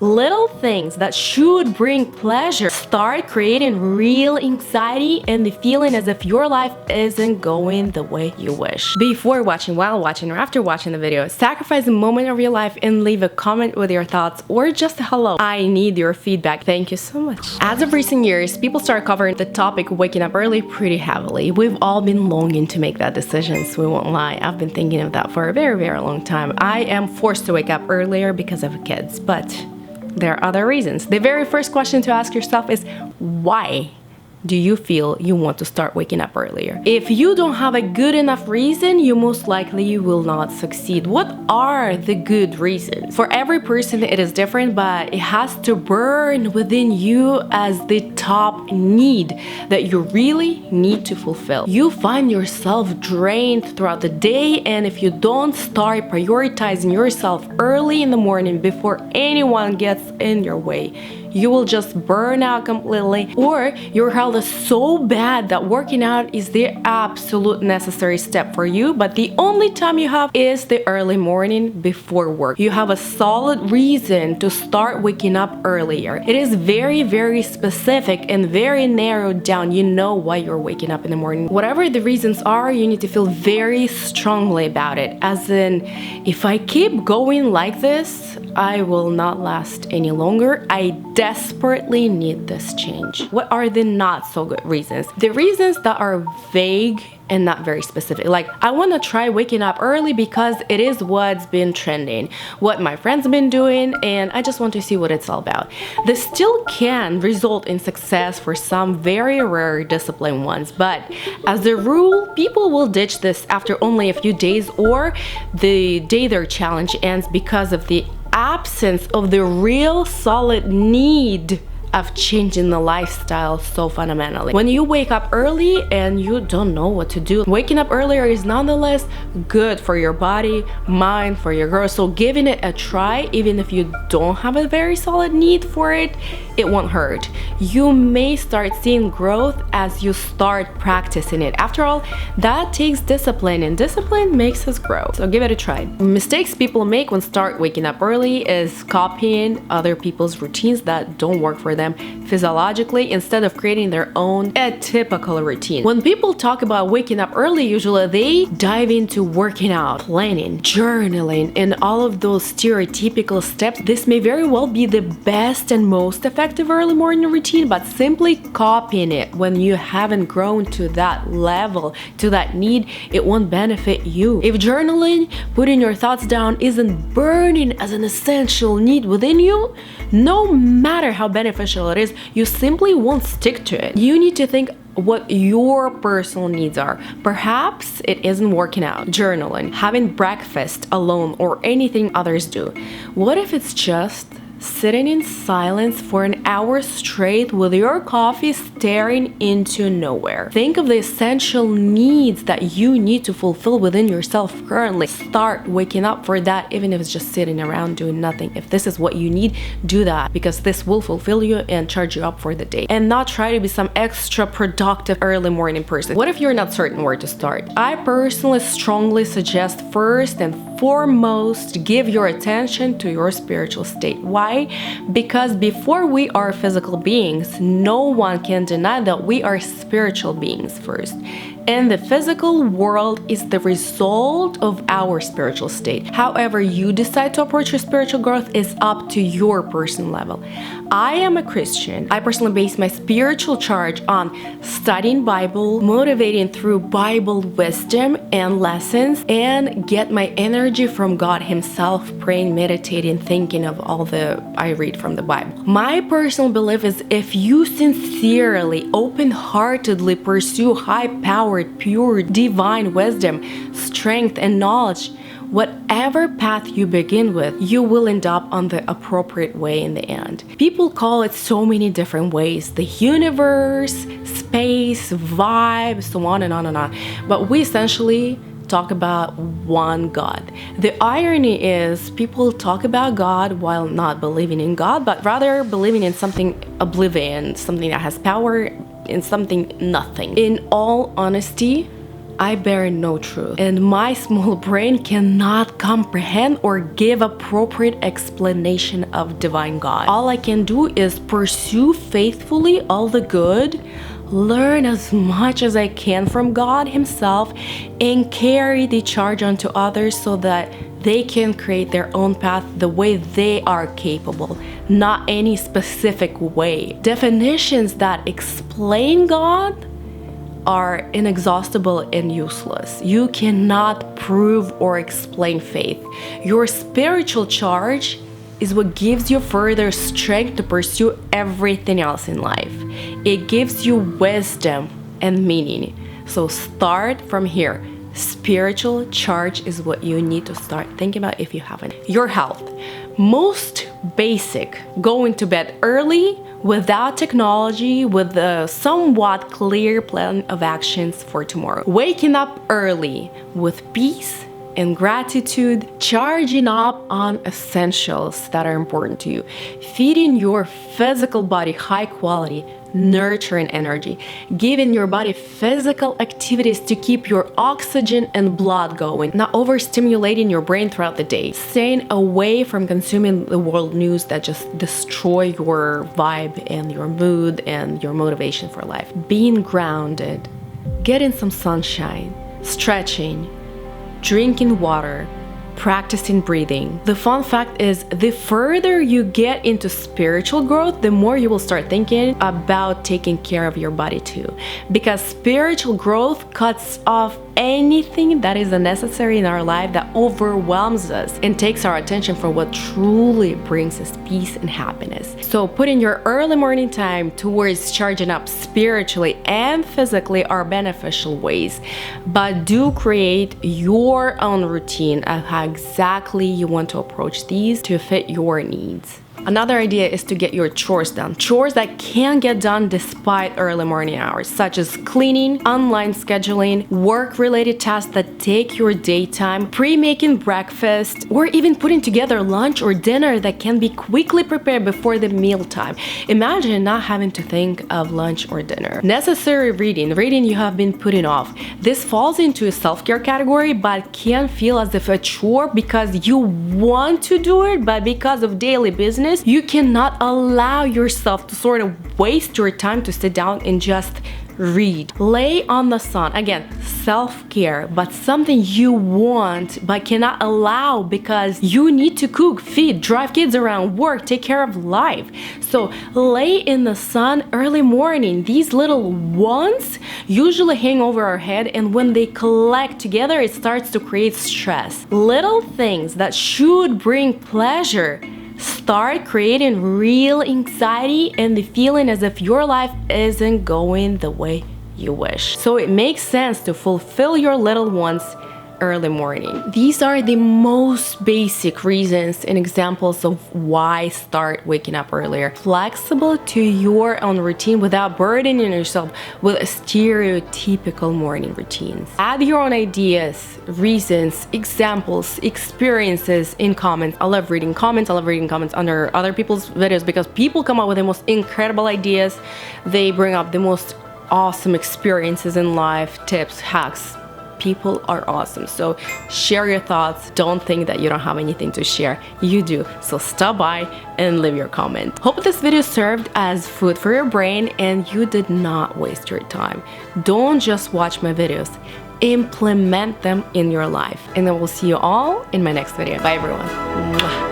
Little things that should bring pleasure start creating real anxiety and the feeling as if your life isn't going the way you wish. Before watching, while watching, or after watching the video, sacrifice a moment of your life and leave a comment with your thoughts or just a hello. I need your feedback. Thank you so much. As of recent years, people start covering the topic of waking up early pretty heavily. We've all been longing to make that decision, so we won't lie. I've been thinking of that for a very, very long time. I am forced to wake up earlier because of kids, but there are other reasons. The very first question to ask yourself is, why do you feel you want to start waking up earlier? If you don't have a good enough reason, you most likely will not succeed. What are the good reasons? For every person, it is different, but it has to burn within you as the top need that you really need to fulfill. You find yourself drained throughout the day, and if you don't start prioritizing yourself early in the morning before anyone gets in your way, you will just burn out completely, or your health is so bad that working out is the absolute necessary step for you, but the only time you have is the early morning before work. You have a solid reason to start waking up earlier. It is very, very specific and very narrowed down. You know why you're waking up in the morning. Whatever the reasons are, you need to feel very strongly about it. As in, if I keep going like this, I will not last any longer. I desperately need this change. What are the not so good reasons? The reasons that are vague and not very specific. Like, I want to try waking up early because it is what's been trending, what my friends have been doing, and I just want to see what it's all about. This still can result in success for some very rare disciplined ones, but as a rule, people will ditch this after only a few days or the day their challenge ends because of the absence of the real solid need of changing the lifestyle so fundamentally. When you wake up early and you don't know what to do, waking up earlier is nonetheless good for your body, mind, for your growth. So giving it a try, even if you don't have a very solid need for it, it won't hurt. You may start seeing growth as you start practicing it. After all, that takes discipline, and discipline makes us grow. So give it a try. Mistakes people make when start waking up early is copying other people's routines that don't work for them physiologically instead of creating their own atypical routine. When people talk about waking up early, usually they dive into working out, planning, journaling, and all of those stereotypical steps. This may very well be the best and most effective early morning routine, but simply copying it when you haven't grown to that level, to that need, it won't benefit you. If journaling, putting your thoughts down, isn't burning as an essential need within you, no matter how beneficial it is, you simply won't stick to it. You need to think what your personal needs are. Perhaps it isn't working out, journaling, having breakfast alone, or anything others do. What if it's just sitting in silence for an hour straight with your coffee staring into nowhere? Think of the essential needs that you need to fulfill within yourself currently. Start waking up for that, even if it's just sitting around doing nothing. If this is what you need, do that, because this will fulfill you and charge you up for the day. And not try to be some extra productive early morning person. What if you're not certain where to start? I personally strongly suggest first and foremost, give your attention to your spiritual state. Why? Because before we are physical beings, no one can deny that we are spiritual beings first. And the physical world is the result of our spiritual state. However you decide to approach your spiritual growth is up to your personal level. I am a Christian. I personally base my spiritual charge on studying Bible, motivating through Bible wisdom and lessons, and get my energy from God Himself, praying, meditating, thinking of all the I read from the Bible. My personal belief is if you sincerely, open-heartedly pursue high-powered, pure, divine wisdom, strength, and knowledge, whatever path you begin with, you will end up on the appropriate way in the end. People call it so many different ways: the universe, space, vibe, so on and on and on. But we essentially talk about one God. The irony is people talk about God while not believing in God, but rather believing in something oblivion, something that has power, in something nothing. In all honesty, I bear no truth, and my small brain cannot comprehend or give appropriate explanation of divine God. All I can do is pursue faithfully all the good, learn as much as I can from God Himself, and carry the charge onto others so that they can create their own path the way they are capable, not any specific way. Definitions that explain God are inexhaustible and useless. You cannot prove or explain faith. Your spiritual charge is what gives you further strength to pursue everything else in life. It gives you wisdom and meaning. So start from here. Spiritual charge is what you need to start thinking about if you haven't. Your health. Most basic, going to bed early without technology, with a somewhat clear plan of actions for tomorrow. Waking up early with peace and gratitude, charging up on essentials that are important to you, feeding your physical body high quality, nurturing energy, giving your body physical activities to keep your oxygen and blood going, not overstimulating your brain throughout the day, staying away from consuming the world news that just destroy your vibe and your mood and your motivation for life, being grounded, getting some sunshine, stretching, drinking water, practicing breathing. The fun fact is, the further you get into spiritual growth, the more you will start thinking about taking care of your body too. Because spiritual growth cuts off anything that is unnecessary in our life that overwhelms us and takes our attention from what truly brings us peace and happiness. So putting your early morning time towards charging up spiritually and physically are beneficial ways, but do create your own routine of how exactly you want to approach these to fit your needs. Another idea is to get your chores done. Chores that can get done despite early morning hours, such as cleaning, online scheduling, work-related tasks that take your daytime, pre-making breakfast, or even putting together lunch or dinner that can be quickly prepared before the mealtime. Imagine not having to think of lunch or dinner. Necessary reading you have been putting off. This falls into a self-care category, but can feel as if a chore because you want to do it, but because of daily business, you cannot allow yourself to sort of waste your time to sit down and just read. Lay on the sun. Again, self-care, but something you want but cannot allow because you need to cook, feed, drive kids around, work, take care of life. So lay in the sun early morning. These little ones usually hang over our head, and when they collect together, it starts to create stress. Little things that should bring pleasure start creating real anxiety and the feeling as if your life isn't going the way you wish. So it makes sense to fulfill your little ones early morning. These are the most basic reasons and examples of why start waking up earlier. Flexible to your own routine without burdening yourself with stereotypical morning routines. Add your own ideas, reasons, examples, experiences in comments. I love reading comments. I love reading comments under other people's videos because people come up with the most incredible ideas. They bring up the most awesome experiences in life, tips, hacks. People are awesome. So share your thoughts. Don't think that you don't have anything to share. You do. So stop by and leave your comment. Hope this video served as food for your brain and you did not waste your time. Don't just watch my videos. Implement them in your life. And I will see you all in my next video. Bye everyone. Mwah.